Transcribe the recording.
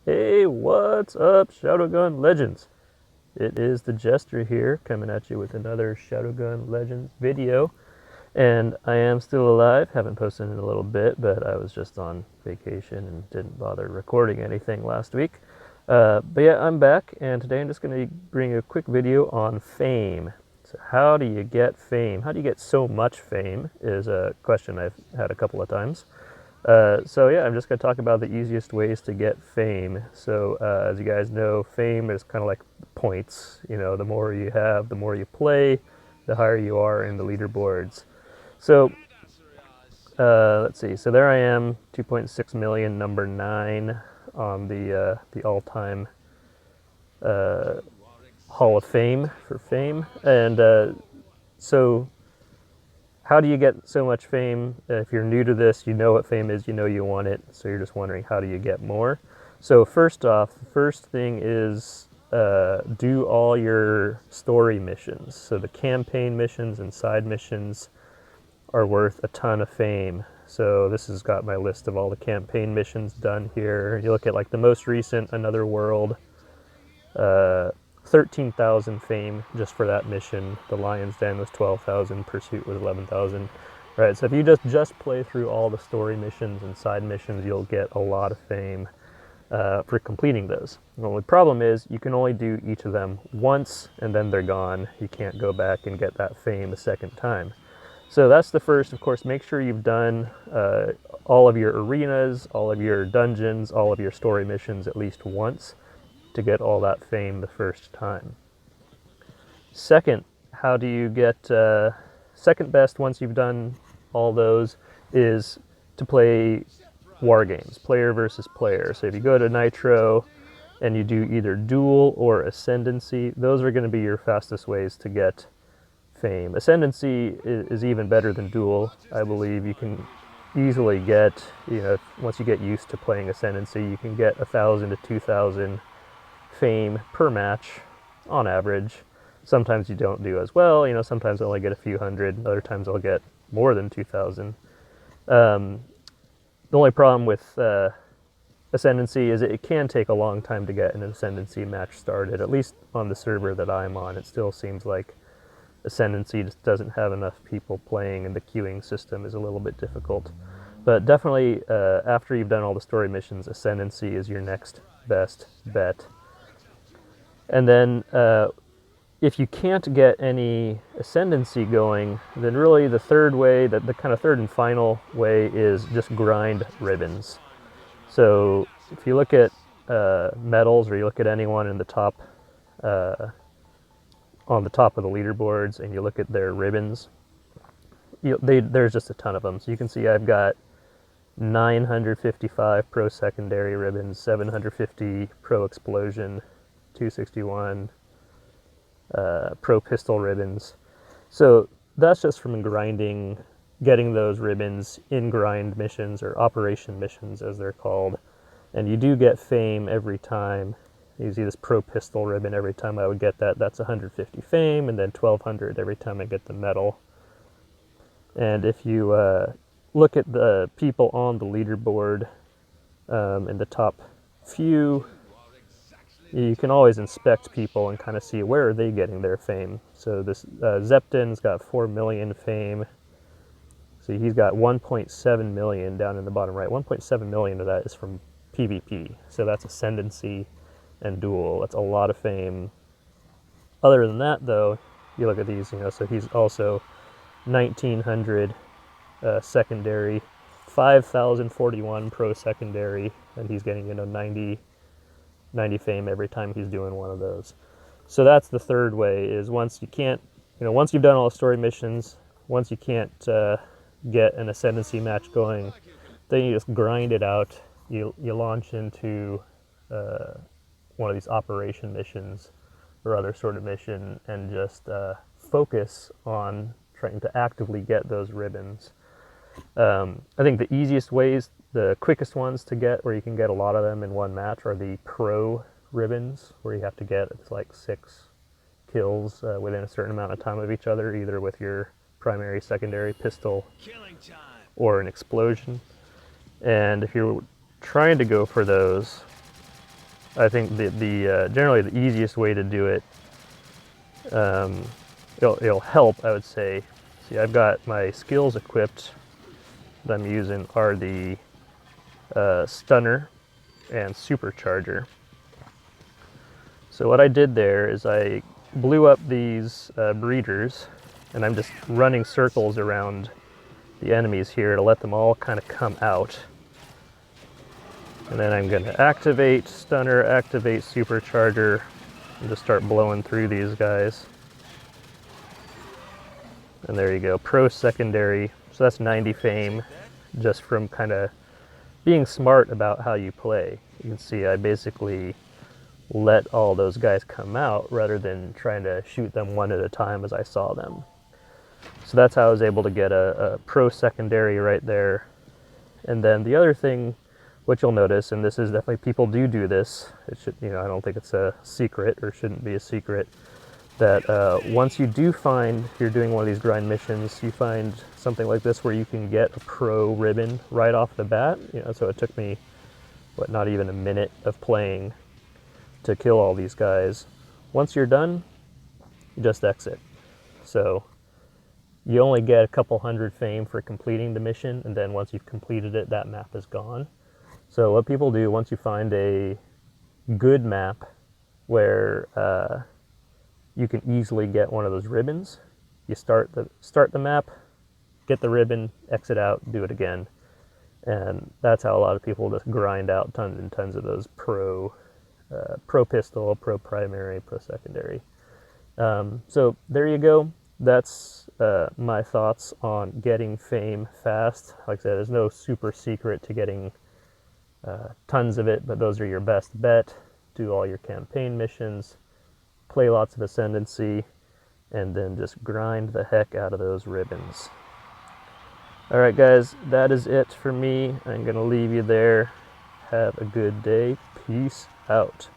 Hey, what's up, Shadowgun Legends? It is the Jester here, coming at you with another Shadowgun Legends video. And I am still alive, haven't posted in a little bit, but I was just on vacation and didn't bother recording anything last week. But yeah, I'm back, and today I'm just going to bring a quick video on fame. So how do you get fame? How do you get so much fame is a question I've had a couple of times. So yeah, I'm just going to talk about the easiest ways to get fame. So as you guys know, fame is kind of like points. You know, the more you have, the more you play, the higher you are in the leaderboards. So let's see. So there I am, 2.6 million, number 9 on the all-time Hall of Fame for fame. And so how do you get so much fame? If you're new to this, you know what fame is, you know you want it, so you're just wondering how do you get more. So first off, the first thing is do all your story missions. So the campaign missions and side missions are worth a ton of fame. So this has got my list of all the campaign missions done here. You look at like the most recent, Another World, 13,000 fame just for that mission. The Lion's Den was 12,000, Pursuit was 11,000. Right, so if you just play through all the story missions and side missions, you'll get a lot of fame for completing those. The only problem is you can only do each of them once and then they're gone. You can't go back and get that fame a second time. So that's the first. Of course, make sure you've done all of your arenas, all of your dungeons, all of your story missions at least once to get all that fame the first time. Second, how do you get second best once you've done all those is to play war games, player versus player. So if you go to Nitro and you do either Duel or Ascendancy, those are going to be your fastest ways to get fame. Ascendancy is even better than Duel. I believe you can easily get, once you get used to playing Ascendancy, you can get 1,000 to 2,000 fame per match on average. Sometimes you don't do as well, sometimes I only get a few hundred, other times I'll get more than 2,000. The only problem with Ascendancy is it can take a long time to get an Ascendancy match started, at least on the server that I'm on. It still seems like Ascendancy just doesn't have enough people playing, and the queuing system is a little bit difficult. But definitely, after you've done all the story missions, Ascendancy is your next best bet. And then if you can't get any Ascendancy going, then really the third way, the kind of third and final way, is just grind ribbons. So if you look at medals, or you look at anyone in the top, on the top of the leaderboards, and you look at their ribbons, there's just a ton of them. So you can see I've got 955 pro secondary ribbons, 750 pro explosion, 261 pro pistol ribbons. So that's just from grinding, getting those ribbons in grind missions, or operation missions as they're called. And you do get fame every time. You see this pro pistol ribbon, every time I would get that, that's 150 fame, and then 1,200 every time I get the medal. And if you look at the people on the leaderboard in the top few, you can always inspect people and kind of see where are they getting their fame. So this Zepton's got 4 million fame. So he's got 1.7 million down in the bottom right. 1.7 million of that is from PvP. So that's Ascendancy and Duel. That's a lot of fame. Other than that, though, you look at these, so he's also 1,900 secondary, 5,041 pro secondary, and he's getting 90 fame every time he's doing one of those. So that's the third way, is once you can't, once you've done all the story missions, once you can't get an Ascendancy match going, then you just grind it out. You launch into one of these operation missions or other sort of mission, and just focus on trying to actively get those ribbons. I think the easiest ways, the quickest ones to get, where you can get a lot of them in one match, are the pro ribbons, where you have to get, it's like 6 kills within a certain amount of time of each other, either with your primary, secondary, pistol, or an explosion. And if you're trying to go for those, I think generally the easiest way to do it, it'll help, I would say. See, I've got my skills equipped that I'm using are the stunner and supercharger. So what I did there is I blew up these breeders, and I'm just running circles around the enemies here to let them all kind of come out. And then I'm going to activate stunner, activate supercharger, and just start blowing through these guys. And there you go, pro secondary. So that's 90 fame, just from kind of being smart about how you play. You can see I basically let all those guys come out rather than trying to shoot them one at a time as I saw them. So that's how I was able to get a pro secondary right there. And then the other thing, which you'll notice, and this is definitely, people do this, it should, I don't think it's a secret, or shouldn't be a secret, that once you do find, if you're doing one of these grind missions, you find something like this where you can get a pro ribbon right off the bat. So it took me, not even a minute of playing to kill all these guys. Once you're done, you just exit. So you only get a couple hundred fame for completing the mission, and then once you've completed it, that map is gone. So what people do, once you find a good map where you can easily get one of those ribbons, you start the map, get the ribbon, exit out, do it again. And that's how a lot of people just grind out tons and tons of those pro pistol, pro primary, pro secondary. So there you go. That's my thoughts on getting fame fast. Like I said, there's no super secret to getting tons of it, but those are your best bet. Do all your campaign missions, play lots of Ascendancy, and then just grind the heck out of those ribbons. All right, guys, that is it for me. I'm going to leave you there. Have a good day. Peace out.